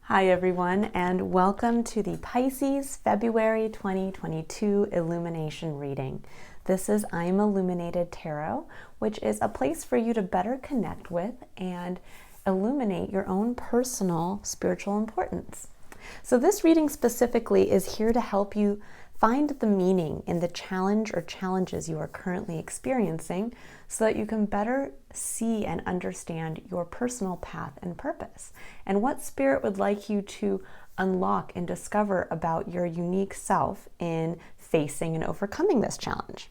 Hi everyone, and welcome to the Pisces February 2022 Illumination reading. This is I'm Illuminated Tarot, which is a place for you to better connect with and illuminate your own personal spiritual importance. So this reading specifically is here to help you find the meaning in the challenge or challenges you are currently experiencing so that you can better see and understand your personal path and purpose and what Spirit would like you to unlock and discover about your unique self in facing and overcoming this challenge.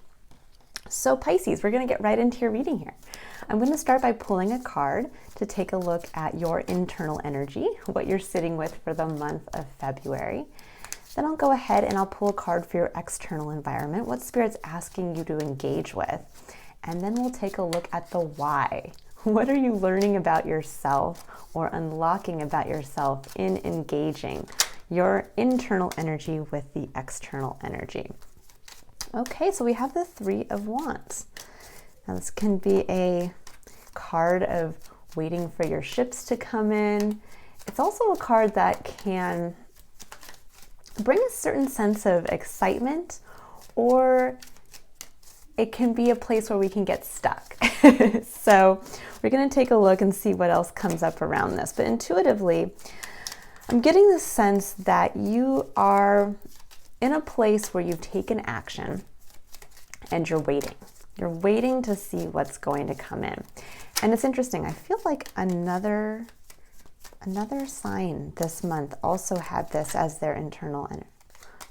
So Pisces, we're going to get right into your reading here. I'm going to start by pulling a card to take a look at your internal energy, what you're sitting with for the month of February. Then I'll go ahead and I'll pull a card for your external environment, what Spirit's asking you to engage with. And then we'll take a look at the why. What are you learning about yourself or unlocking about yourself in engaging your internal energy with the external energy? Okay, so we have the Three of Wands. Now this can be a card of waiting for your ships to come in. It's also a card that can bring a certain sense of excitement, or it can be a place where we can get stuck. So we're going to take a look and see what else comes up around this. But intuitively, I'm getting the sense that you are in a place where you've taken action and you're waiting. You're waiting to see what's going to come in. And it's interesting. I feel like another sign this month also had this as their internal energy.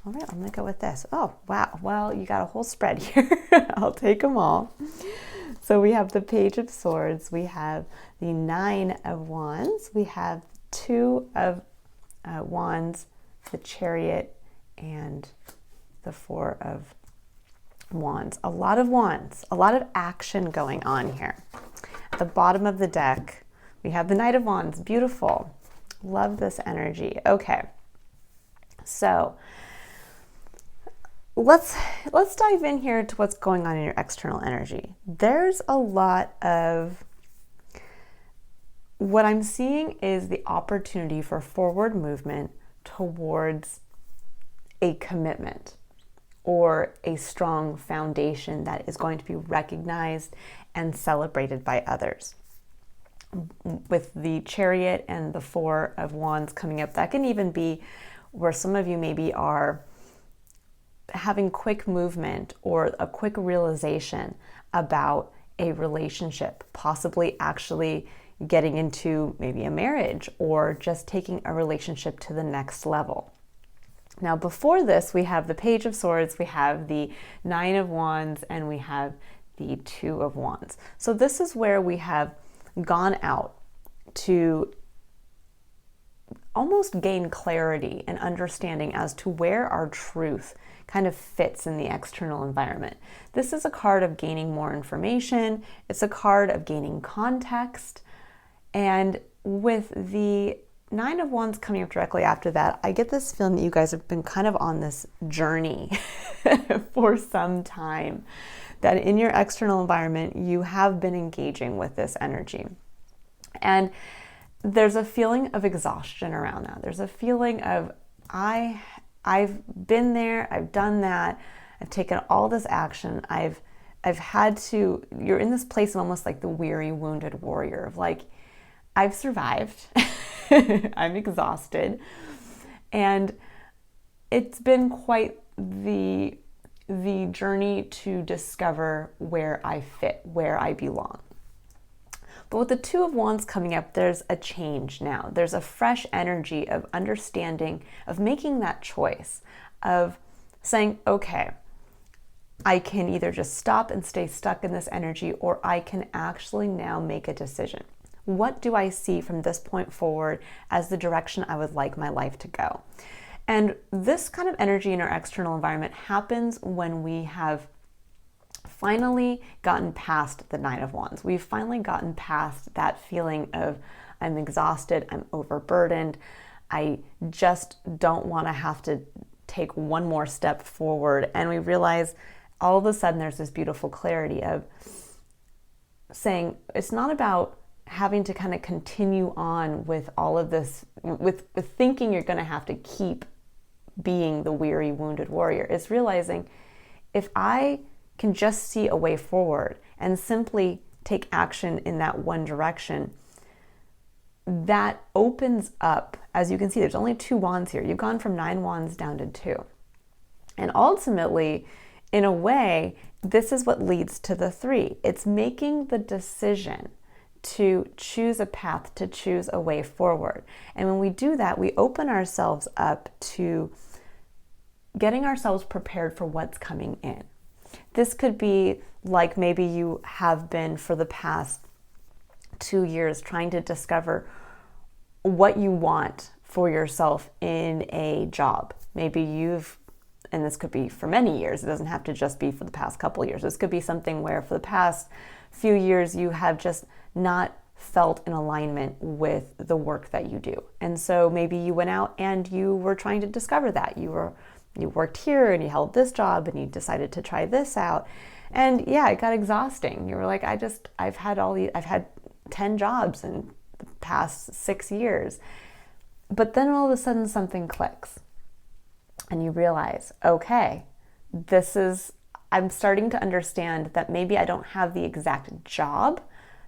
All right, I'm going to go with this. Oh, wow. Well, you got a whole spread here. I'll take them all. So we have the Page of Swords. We have the Nine of Wands. We have Two of Wands, the Chariot, and the Four of Wands. A lot of wands, a lot of action going on here. At the bottom of the deck, we have the Knight of Wands. Beautiful. Love this energy. Okay. So let's dive in here to what's going on in your external energy. There's a lot of what I'm seeing is the opportunity for forward movement towards a commitment or a strong foundation that is going to be recognized and celebrated by others. With the Chariot and the Four of Wands coming up, that can even be where some of you maybe are having quick movement or a quick realization about a relationship, possibly actually getting into maybe a marriage or just taking a relationship to the next level. Now, before this, we have the Page of Swords, we have the Nine of Wands, and we have the Two of Wands. So this is where we have gone out to almost gain clarity and understanding as to where our truth kind of fits in the external environment. This is a card of gaining more information. It's a card of gaining context. And with the Nine of Wands coming up directly after that, I get this feeling that you guys have been kind of on this journey for some time, that in your external environment, you have been engaging with this energy. And there's a feeling of exhaustion around that. There's a feeling of, I've been there, I've done that, I've taken all this action, I've had to, you're in this place of almost like the weary, wounded warrior of like, I've survived, I'm exhausted, and it's been quite the journey to discover where I fit, where I belong. But with the Two of Wands coming up, there's a change now. There's a fresh energy of understanding, of making that choice, of saying, okay, I can either just stop and stay stuck in this energy, or I can actually now make a decision. What do I see from this point forward as the direction I would like my life to go? And this kind of energy in our external environment happens when we have finally gotten past the Nine of Wands. We've finally gotten past that feeling of I'm exhausted, I'm overburdened, I just don't want to have to take one more step forward. And we realize all of a sudden there's this beautiful clarity of saying it's not about having to kind of continue on with all of this, with thinking you're going to have to keep being the weary, wounded warrior. It's realizing if I can just see a way forward and simply take action in that one direction, that opens up, as you can see, there's only 2 wands here. You've gone from 9 wands down to 2. And ultimately, in a way, this is what leads to the 3. It's making the decision to choose a path, to choose a way forward. And when we do that, we open ourselves up to getting ourselves prepared for what's coming in. This could be like maybe you have been for the past 2 years trying to discover what you want for yourself in a job. Maybe and this could be for many years, it doesn't have to just be for the past couple of years. This could be something where for the past few years you have just not felt in alignment with the work that you do. And so maybe you went out and you were trying to discover that. You worked here and you held this job and you decided to try this out. And yeah, it got exhausting. You were like, I've had 10 jobs in the past 6 years. But then all of a sudden something clicks and you realize, okay, I'm starting to understand that maybe I don't have the exact job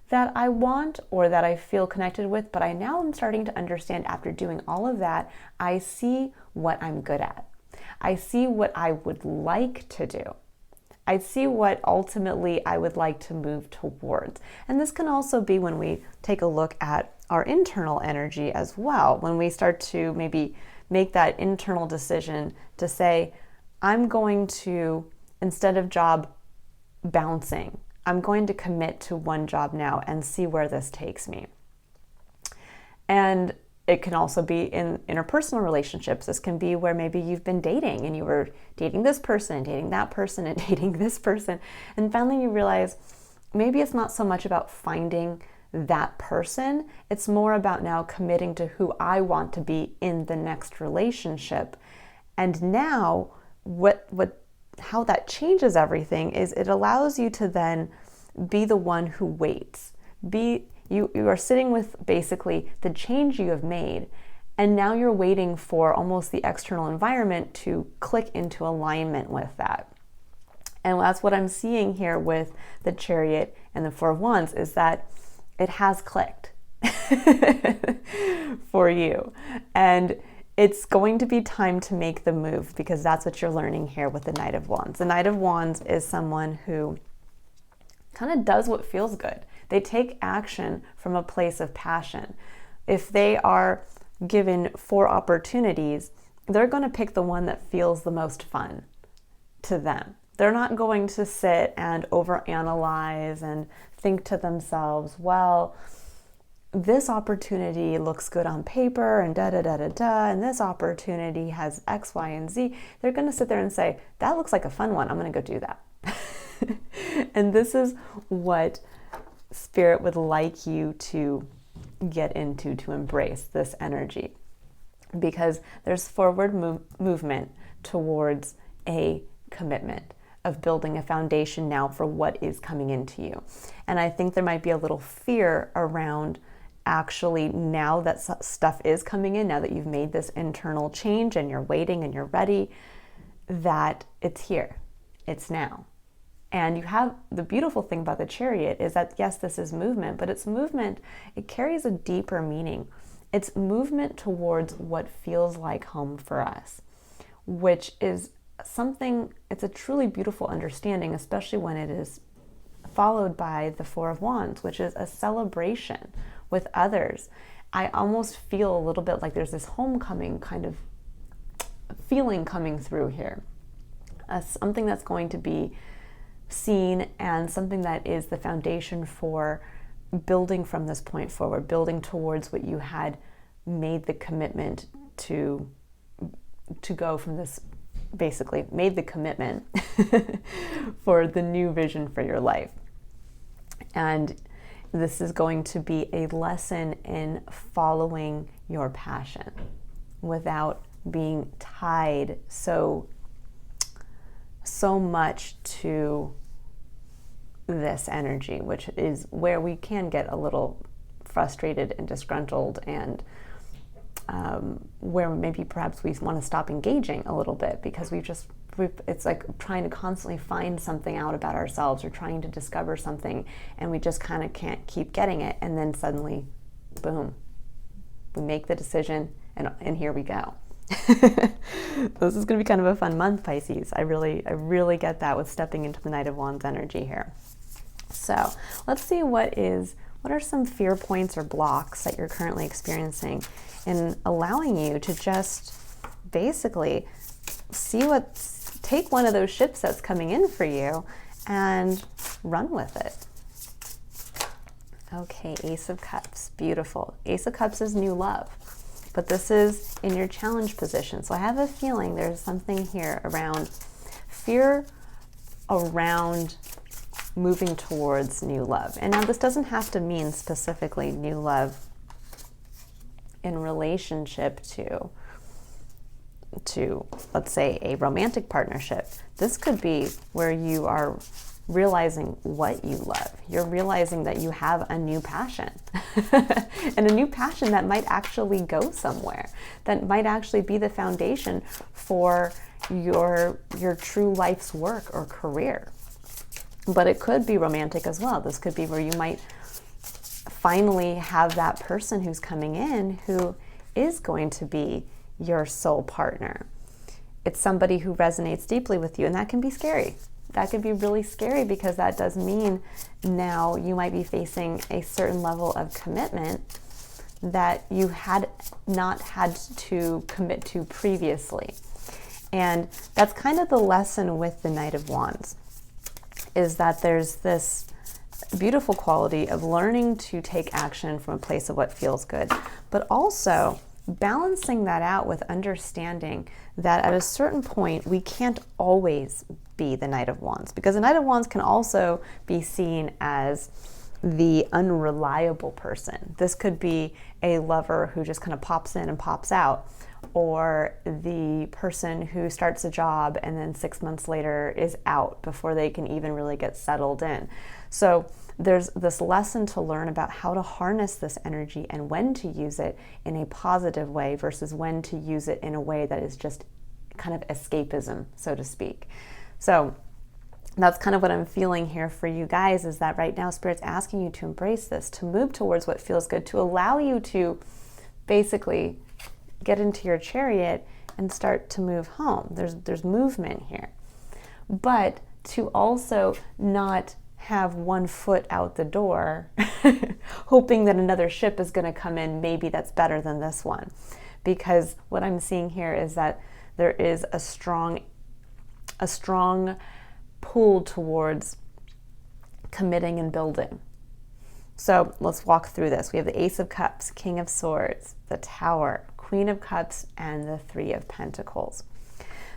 that I want or that I feel connected with, but now I'm starting to understand, after doing all of that, I see what I'm good at. I see what I would like to do. I see what ultimately I would like to move towards. And this can also be when we take a look at our internal energy as well, when we start to maybe make that internal decision to say, I'm going to, instead of job bouncing, I'm going to commit to one job now and see where this takes me. And it can also be in interpersonal relationships. This can be where maybe you've been dating and you were dating this person, dating that person, and dating this person. And finally you realize maybe it's not so much about finding that person. It's more about now committing to who I want to be in the next relationship. And now how that changes everything is it allows you to then be the one who waits. You are sitting with basically the change you have made, and now you're waiting for almost the external environment to click into alignment with that. And that's what I'm seeing here with the Chariot and the Four of Wands, is that it has clicked for you. And it's going to be time to make the move, because that's what you're learning here with the Knight of Wands. The Knight of Wands is someone who kind of does what feels good. They take action from a place of passion. If they are given 4 opportunities, they're going to pick the one that feels the most fun to them. They're not going to sit and overanalyze and think to themselves, well, this opportunity looks good on paper and and this opportunity has X, Y, and Z. They're going to sit there and say, that looks like a fun one. I'm going to go do that. And this is what Spirit would like you to get into, to embrace this energy, because there's forward movement towards a commitment of building a foundation now for what is coming into you. And I think there might be a little fear around actually, now that stuff is coming in, now that you've made this internal change and you're waiting and you're ready, that it's here, it's now. And you have the beautiful thing about the Chariot is that, yes, this is movement, but it's movement, it carries a deeper meaning. It's movement towards what feels like home for us, which is something, it's a truly beautiful understanding, especially when it is followed by the Four of Wands, which is a celebration with others. I almost feel a little bit like there's this homecoming kind of feeling coming through here. Something that's going to be seen and something that is the foundation for building from this point forward, building towards what you had made the commitment to go from this, basically made the commitment for the new vision for your life. And this is going to be a lesson in following your passion without being tied so much to this energy, which is where we can get a little frustrated and disgruntled, and where maybe perhaps we want to stop engaging a little bit because it's like trying to constantly find something out about ourselves or trying to discover something, and we just kind of can't keep getting it, and then suddenly, boom, we make the decision, and here we go. This is going to be kind of a fun month, Pisces. I really get that with stepping into the Knight of Wands energy here. So let's see what are some fear points or blocks that you're currently experiencing in allowing you to just basically take one of those ships that's coming in for you and run with it. Okay, Ace of Cups, beautiful. Ace of Cups is new love, but this is in your challenge position. So I have a feeling there's something here around fear around moving towards new love. And now this doesn't have to mean specifically new love in relationship to let's say a romantic partnership. This could be where you are realizing what you love. You're realizing that you have a new passion and a new passion that might actually go somewhere, that might actually be the foundation for your true life's work or career. But it could be romantic as well. This could be where you might finally have that person who's coming in who is going to be your soul partner. It's somebody who resonates deeply with you, and that can be scary. That can be really scary because that does mean now you might be facing a certain level of commitment that you had not had to commit to previously. And that's kind of the lesson with the Knight of Wands, is that there's this beautiful quality of learning to take action from a place of what feels good, but also balancing that out with understanding that at a certain point we can't always be the Knight of Wands, because the Knight of Wands can also be seen as the unreliable person. This could be a lover who just kind of pops in and pops out, or the person who starts a job and then 6 months later is out before they can even really get settled in. So there's this lesson to learn about how to harness this energy and when to use it in a positive way versus when to use it in a way that is just kind of escapism, so to speak. So that's kind of what I'm feeling here for you guys, is that right now Spirit's asking you to embrace this, to move towards what feels good, to allow you to basically get into your chariot and start to move home. There's movement here. But to also not have one foot out the door hoping that another ship is going to come in, maybe that's better than this one. Because what I'm seeing here is that there is a strong pull towards committing and building. So let's walk through this. We have the Ace of Cups, King of Swords, the Tower, Queen of Cups, and the Three of Pentacles.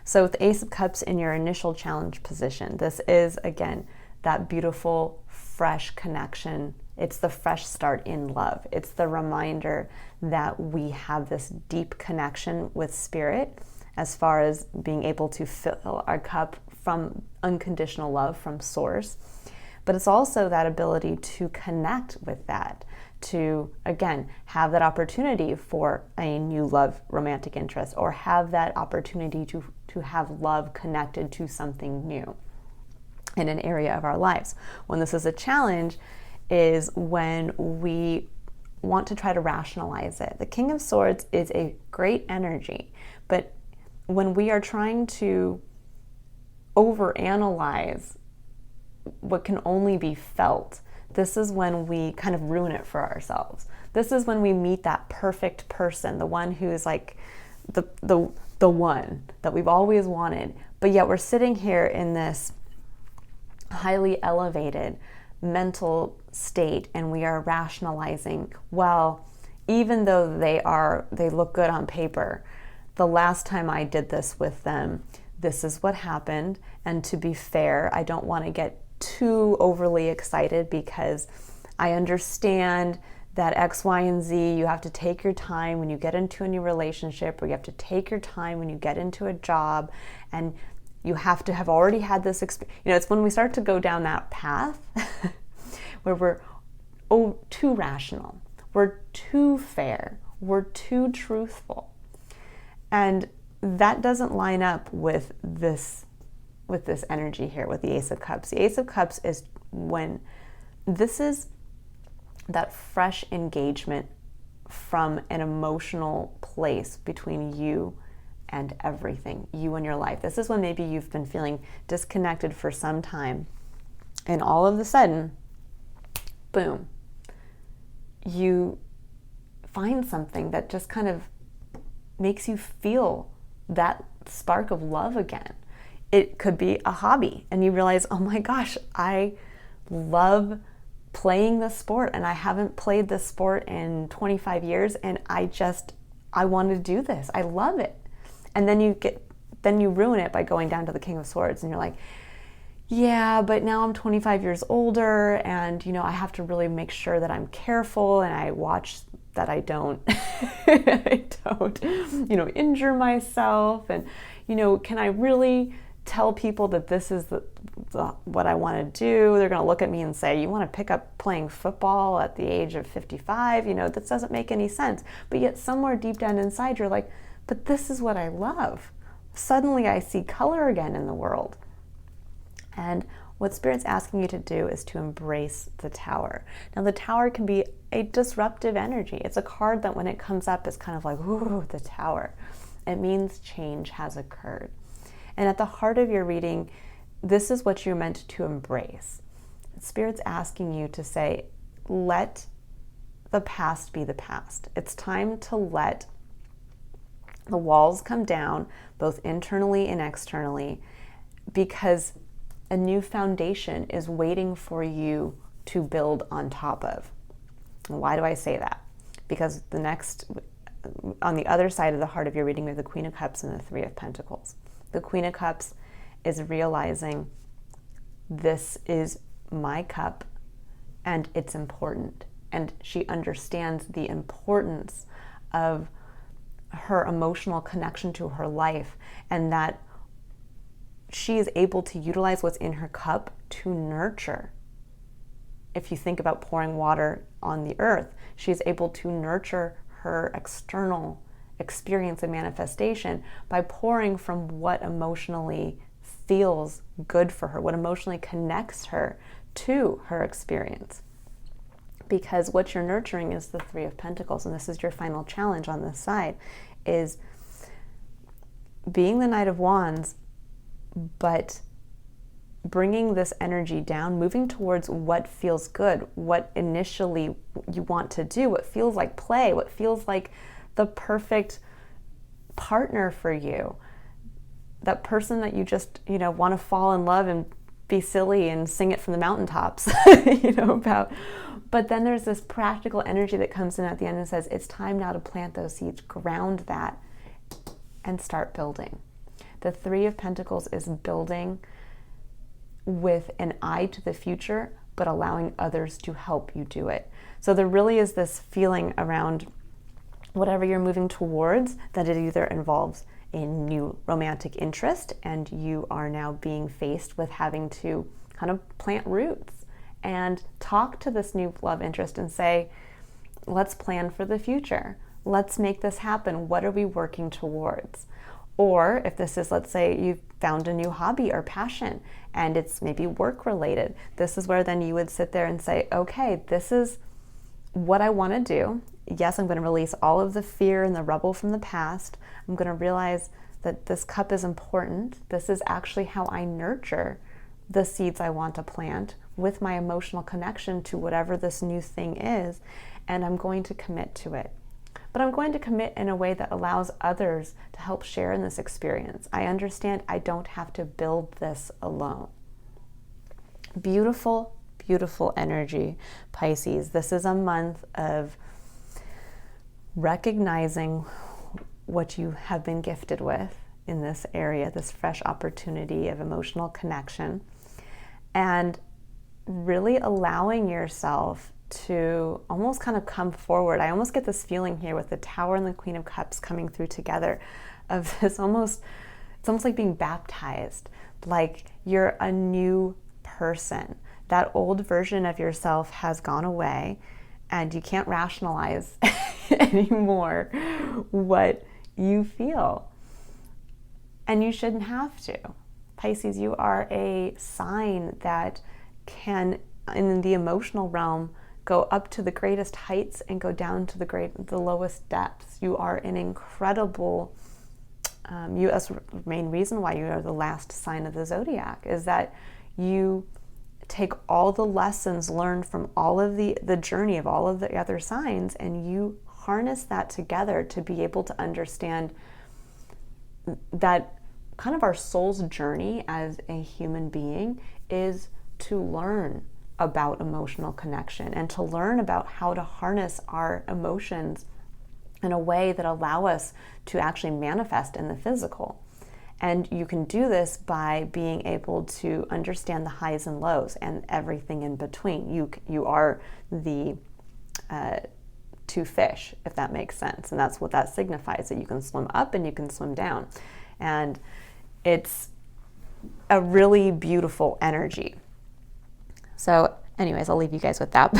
So with the Ace of Cups in your initial challenge position, this is, again, that beautiful, fresh connection. It's the fresh start in love. It's the reminder that we have this deep connection with Spirit as far as being able to fill our cup from unconditional love from Source. But it's also that ability to connect with that, to, again, have that opportunity for a new love romantic interest, or have that opportunity to have love connected to something new in an area of our lives. When this is a challenge is when we want to try to rationalize it. The King of Swords is a great energy, but when we are trying to overanalyze what can only be felt, this is when we kind of ruin it for ourselves. This is when we meet that perfect person, the one who's like the one that we've always wanted, but yet we're sitting here in this highly elevated mental state and we are rationalizing, well, even though they look good on paper, the last time I did this with them, this is what happened. And to be fair, I don't want to get too overly excited because I understand that X, Y, and Z, you have to take your time when you get into a new relationship, or you have to take your time when you get into a job, and you have to have already had this experience. You know, it's when we start to go down that path where we're too rational. We're too fair. We're too truthful. And that doesn't line up with this energy here, with the Ace of Cups. The Ace of Cups is when this is that fresh engagement from an emotional place between you and everything, you and your life. This is when maybe you've been feeling disconnected for some time, and all of a sudden, boom, you find something that just kind of makes you feel that spark of love again. It could be a hobby, and you realize, oh my gosh, I love playing this sport, and I haven't played this sport in 25 years, and I want to do this. I love it. And then you ruin it by going down to the King of Swords, and you're like, yeah, but now I'm 25 years older, and I have to really make sure that I'm careful, and I watch that I don't injure myself, and can I really tell people that this is what I want to do? They're going to look at me and say, you want to pick up playing football at the age of 55? This doesn't make any sense. But yet somewhere deep down inside, you're like, but this is what I love. Suddenly I see color again in the world. And what Spirit's asking you to do is to embrace the Tower. Now, the Tower can be a disruptive energy. It's a card that when it comes up is kind of like, ooh, the Tower. It means change has occurred. And at the heart of your reading, this is what you're meant to embrace. Spirit's asking you to say, let the past be the past. It's time to let the walls come down, both internally and externally, because a new foundation is waiting for you to build on top of. And why do I say that? Because on the other side of the heart of your reading, we have the Queen of Cups and the Three of Pentacles. The Queen of Cups is realizing this is my cup and it's important. And she understands the importance of her emotional connection to her life, and that she is able to utilize what's in her cup to nurture. If you think about pouring water on the earth, she's able to nurture her external experience and manifestation by pouring from what emotionally feels good for her, what emotionally connects her to her experience. Because what you're nurturing is the Three of Pentacles, and this is your final challenge on this side, is being the Knight of Wands, but bringing this energy down, moving towards what feels good, what initially you want to do, what feels like play, what feels like the perfect partner for you, that person that you just, want to fall in love and be silly and sing it from the mountaintops, about. But then there's this practical energy that comes in at the end and says, it's time now to plant those seeds, ground that, and start building. The Three of Pentacles is building with an eye to the future, but allowing others to help you do it. So there really is this feeling around whatever you're moving towards, that it either involves a new romantic interest, and you are now being faced with having to kind of plant roots and talk to this new love interest and say, let's plan for the future. Let's make this happen. What are we working towards? Or if this is, let's say you've found a new hobby or passion and it's maybe work related, this is where then you would sit there and say, okay, this is what I want to do. Yes, I'm going to release all of the fear and the rubble from the past. I'm going to realize that this cup is important. This is actually how I nurture the seeds I want to plant with my emotional connection to whatever this new thing is, and I'm going to commit to it. But I'm going to commit in a way that allows others to help share in this experience. I understand I don't have to build this alone. Beautiful, beautiful energy, Pisces. This is a month of recognizing what you have been gifted with in this area, this fresh opportunity of emotional connection, and really allowing yourself to almost kind of come forward. I almost get this feeling here with the Tower and the Queen of Cups coming through together of this it's almost like being baptized, like you're a new person. That old version of yourself has gone away, and you can't rationalize anymore what you feel. And you shouldn't have to. Pisces, you are a sign that can, in the emotional realm, go up to the greatest heights and go down to the lowest depths. You are an incredible, that's the main reason why you are the last sign of the Zodiac, is that you take all the lessons learned from all of the journey of all of the other signs, and you harness that together to be able to understand that kind of our soul's journey as a human being is to learn about emotional connection and to learn about how to harness our emotions in a way that allow us to actually manifest in the physical. And you can do this by being able to understand the highs and lows and everything in between. You are the two fish, if that makes sense. And that's what that signifies, that you can swim up and you can swim down. And it's a really beautiful energy. So anyways, I'll leave you guys with that.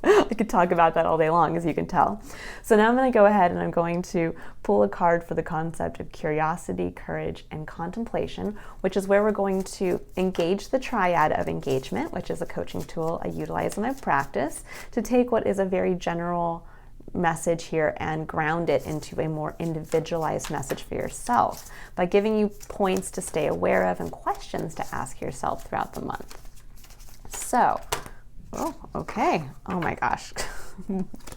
I could talk about that all day long, as you can tell. So now I'm going to go ahead and I'm going to pull a card for the concept of curiosity, courage, and contemplation, which is where we're going to engage the Triad of Engagement, which is a coaching tool I utilize in my practice to take what is a very general message here and ground it into a more individualized message for yourself by giving you points to stay aware of and questions to ask yourself throughout the month. So, okay. Oh my gosh.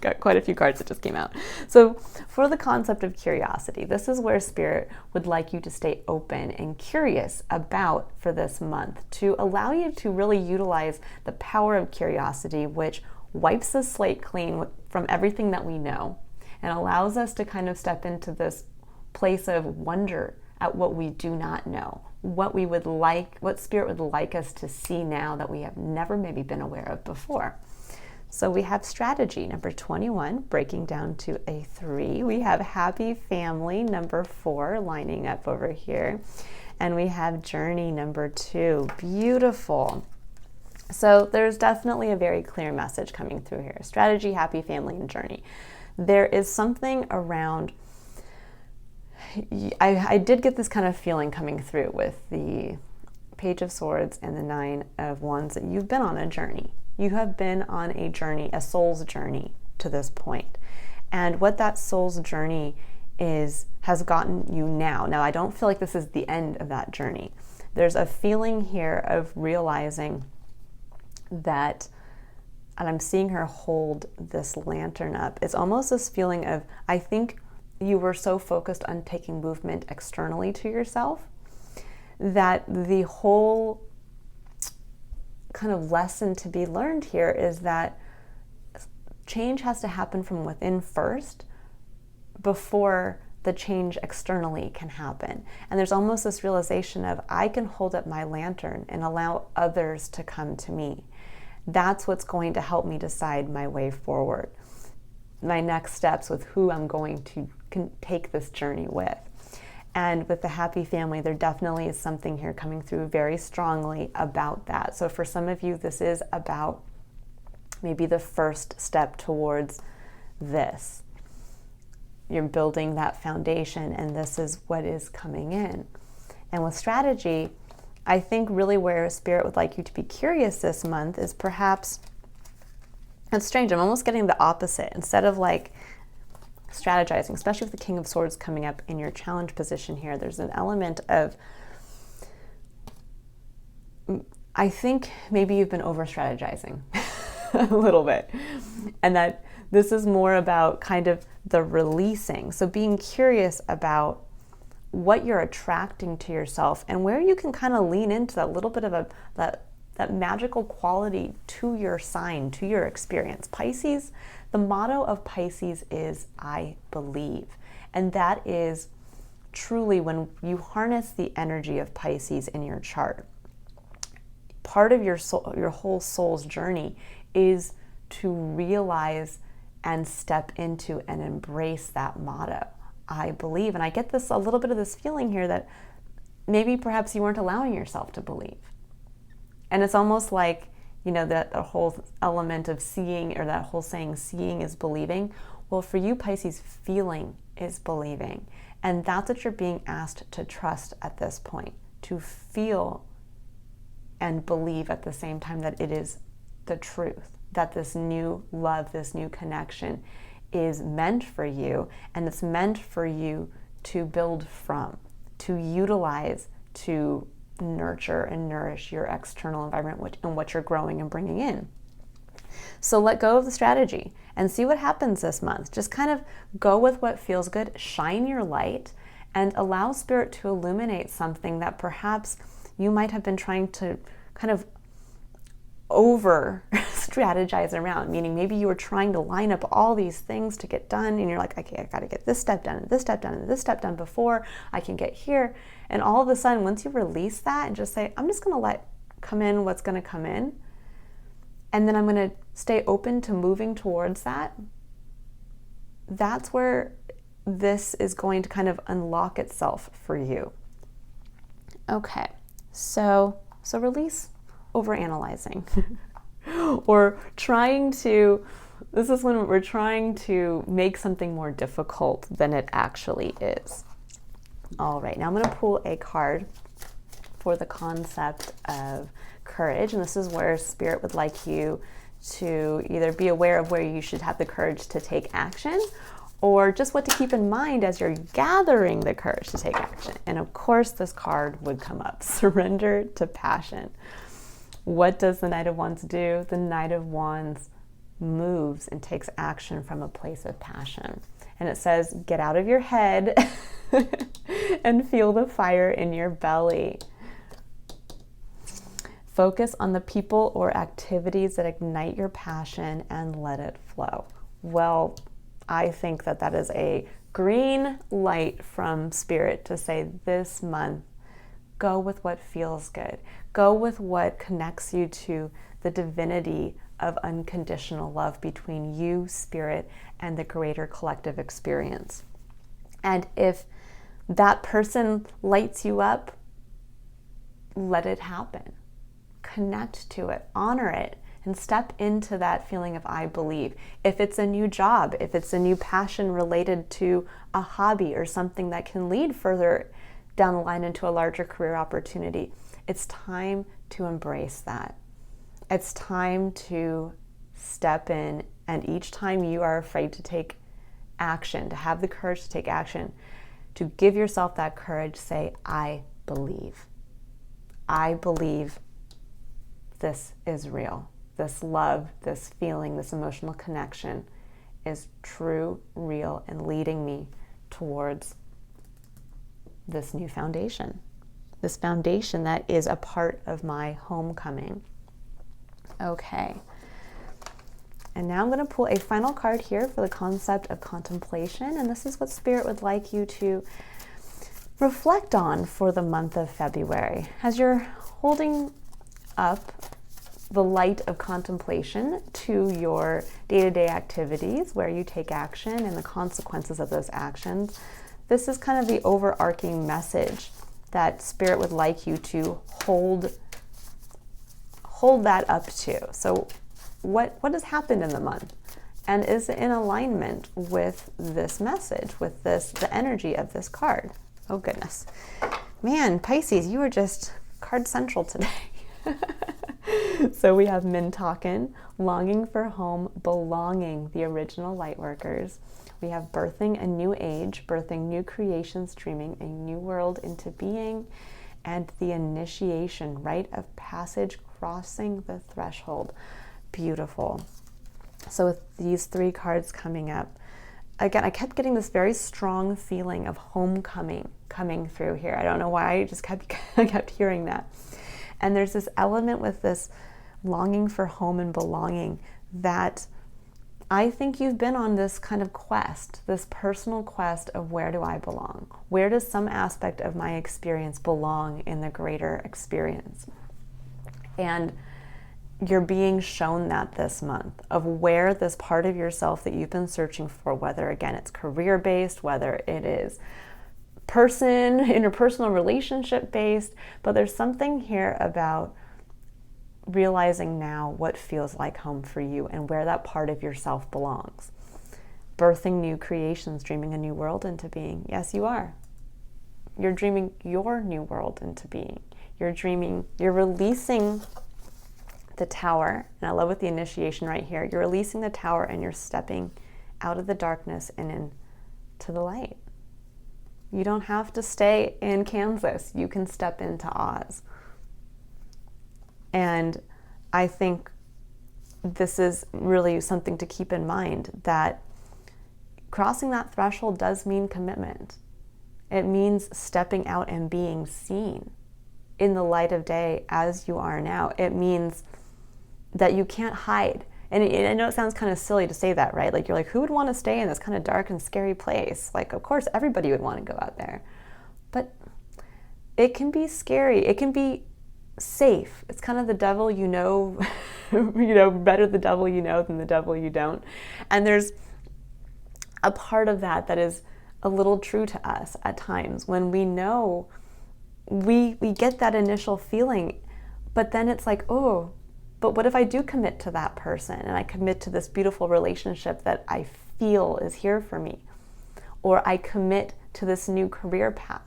Got quite a few cards that just came out. So for the concept of curiosity, this is where Spirit would like you to stay open and curious about for this month, to allow you to really utilize the power of curiosity, which wipes the slate clean from everything that we know and allows us to kind of step into this place of wonder at what we do not know, what we would like, what Spirit would like us to see now that we have never maybe been aware of before. So we have strategy, number 21, breaking down to a 3. We have happy family, number 4, lining up over here. And we have journey, number 2. Beautiful. So there's definitely a very clear message coming through here. Strategy, happy family, and journey. There is something around, I did get this kind of feeling coming through with the Page of Swords and the 9 of Wands that you've been on a journey. You have been on a journey, a soul's journey to this point. And what that soul's journey has gotten you now. Now, I don't feel like this is the end of that journey. There's a feeling here of realizing that, and I'm seeing her hold this lantern up. It's almost this feeling of, I think you were so focused on taking movement externally to yourself that the whole kind of lesson to be learned here is that change has to happen from within first before the change externally can happen. And there's almost this realization of, I can hold up my lantern and allow others to come to me. That's what's going to help me decide my way forward, my next steps with who I'm going to take this journey with. And with the happy family, there definitely is something here coming through very strongly about that. So for some of you, this is about maybe the first step towards this. You're building that foundation, and this is what is coming in. And with strategy, I think really where Spirit would like you to be curious this month is perhaps, it's strange, I'm almost getting the opposite. Instead of like strategizing, especially with the King of Swords coming up in your challenge position here, there's an element of, I think maybe you've been over strategizing a little bit, and that this is more about kind of the releasing. So being curious about what you're attracting to yourself and where you can kind of lean into that little bit of that magical quality to your sign, to your experience. Pisces, the motto of Pisces is I believe. And that is truly when you harness the energy of Pisces in your chart. Part of your soul, your whole soul's journey is to realize and step into and embrace that motto. I believe. And I get a little bit of this feeling here that maybe perhaps you weren't allowing yourself to believe. And it's almost like You know, that the whole element of seeing, or that whole saying, seeing is believing. Well, for you, Pisces, feeling is believing. And that's what you're being asked to trust at this point, to feel and believe at the same time that it is the truth, that this new love, this new connection is meant for you, and it's meant for you to build from, to utilize, to nurture and nourish your external environment and what you're growing and bringing in. So let go of the strategy and see what happens this month. Just kind of go with what feels good, shine your light, and allow Spirit to illuminate something that perhaps you might have been trying to kind of over strategize around, meaning maybe you were trying to line up all these things to get done, and you're like, okay, I got to get this step done and this step done and this step done before I can get here. And all of a sudden, once you release that and just say, I'm just going to let come in what's going to come in, and then I'm going to stay open to moving towards that, that's where this is going to kind of unlock itself for you. Okay, so release overanalyzing. Or trying to, this is when we're trying to make something more difficult than it actually is. All right, now I'm going to pull a card for the concept of courage. And this is where Spirit would like you to either be aware of where you should have the courage to take action, or just what to keep in mind as you're gathering the courage to take action. And of course, this card would come up, surrender to passion. What does the Knight of Wands do? The Knight of Wands moves and takes action from a place of passion. And it says, get out of your head and feel the fire in your belly. Focus on the people or activities that ignite your passion and let it flow. Well, I think that that is a green light from Spirit to say this month, go with what feels good. Go with what connects you to the divinity of unconditional love between you, Spirit, and the greater collective experience. And if that person lights you up, let it happen. Connect to it, honor it, and step into that feeling of I believe. If it's a new job, if it's a new passion related to a hobby or something that can lead further down the line into a larger career opportunity, it's time to embrace that. It's time to step in, and each time you are afraid to take action, to have the courage to take action, to give yourself that courage, say, I believe. I believe this is real. This love, this feeling, this emotional connection is true, real, and leading me towards this new foundation. This foundation that is a part of my homecoming. Okay. And now I'm going to pull a final card here for the concept of contemplation. And this is what Spirit would like you to reflect on for the month of February. As you're holding up the light of contemplation to your day-to-day activities where you take action and the consequences of those actions, this is kind of the overarching message that Spirit would like you to hold that up to. So what has happened in the month? And is it in alignment with this message, with the energy of this card? Oh goodness. Man, Pisces, you were just card central today. So we have Mintalkin, longing for home, belonging, the original lightworkers. We have birthing a new age, birthing new creations, dreaming a new world into being, and the initiation, rite of passage, crossing the threshold. Beautiful. So with these three cards coming up, again, I kept getting this very strong feeling of homecoming coming through here. I don't know why, I just kept hearing that. And there's this element with this longing for home and belonging that I think you've been on this kind of quest, this personal quest of where do I belong? Where does some aspect of my experience belong in the greater experience? And you're being shown that this month of where this part of yourself that you've been searching for, whether again it's career-based, whether it is interpersonal relationship based, but there's something here about realizing now what feels like home for you and where that part of yourself belongs. Birthing new creations, dreaming a new world into being. Yes, you are. You're dreaming your new world into being. You're releasing the tower, and I love with the initiation right here, you're releasing the tower and you're stepping out of the darkness and into the light. You don't have to stay in Kansas. You can step into Oz. And I think this is really something to keep in mind, that crossing that threshold does mean commitment. It means stepping out and being seen in the light of day as you are now. It means that you can't hide. And I know it sounds kind of silly to say that, right? Like, you're like, who would want to stay in this kind of dark and scary place? Like, of course, everybody would want to go out there. But it can be scary. It can be safe. It's kind of the devil you know, better the devil you know than the devil you don't. And there's a part of that that is a little true to us at times when we know we get that initial feeling, but then it's like, oh, but what if I do commit to that person and I commit to this beautiful relationship that I feel is here for me? Or I commit to this new career path.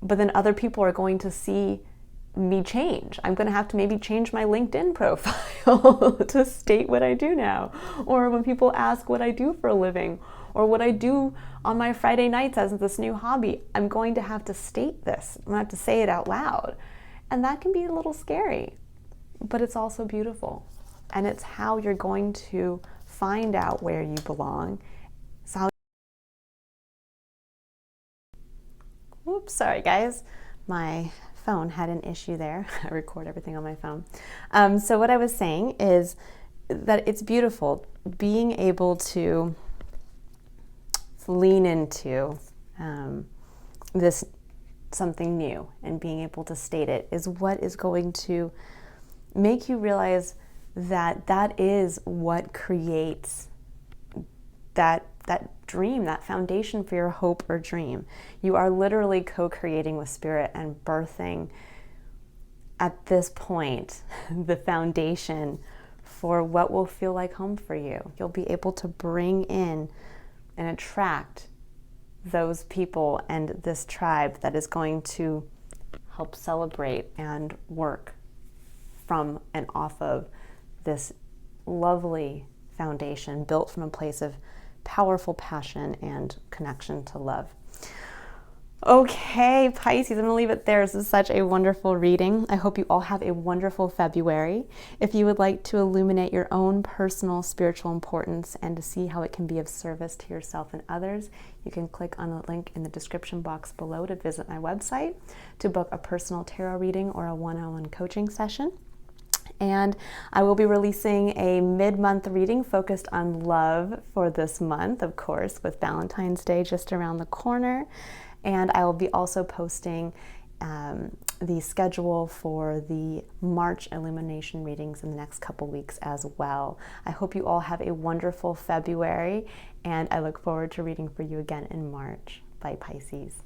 But then other people are going to see me change. I'm going to have to maybe change my LinkedIn profile to state what I do now. Or when people ask what I do for a living, or what I do on my Friday nights as this new hobby, I'm going to have to state this. I'm going to have to say it out loud. And that can be a little scary, but it's also beautiful. And it's how you're going to find out where you belong. It's how... Whoops, sorry guys. My phone had an issue there. I record everything on my phone. So what I was saying is that it's beautiful being able to lean into this something new, and being able to state it is what is going to make you realize that that is what creates that dream, that foundation for your hope or dream. You are literally co-creating with spirit and birthing at this point the foundation for what will feel like home for you. You'll be able to bring in and attract those people and this tribe that is going to help celebrate and work from and off of this lovely foundation built from a place of powerful passion and connection to love. Okay, Pisces, I'm going to leave it there. This is such a wonderful reading. I hope you all have a wonderful February. If you would like to illuminate your own personal spiritual importance and to see how it can be of service to yourself and others, you can click on the link in the description box below to visit my website to book a personal tarot reading or a one-on-one coaching session. And I will be releasing a mid-month reading focused on love for this month, of course, with Valentine's Day just around the corner. And I will be also posting the schedule for the March Illumination readings in the next couple weeks as well. I hope you all have a wonderful February, and I look forward to reading for you again in March. Bye, Pisces.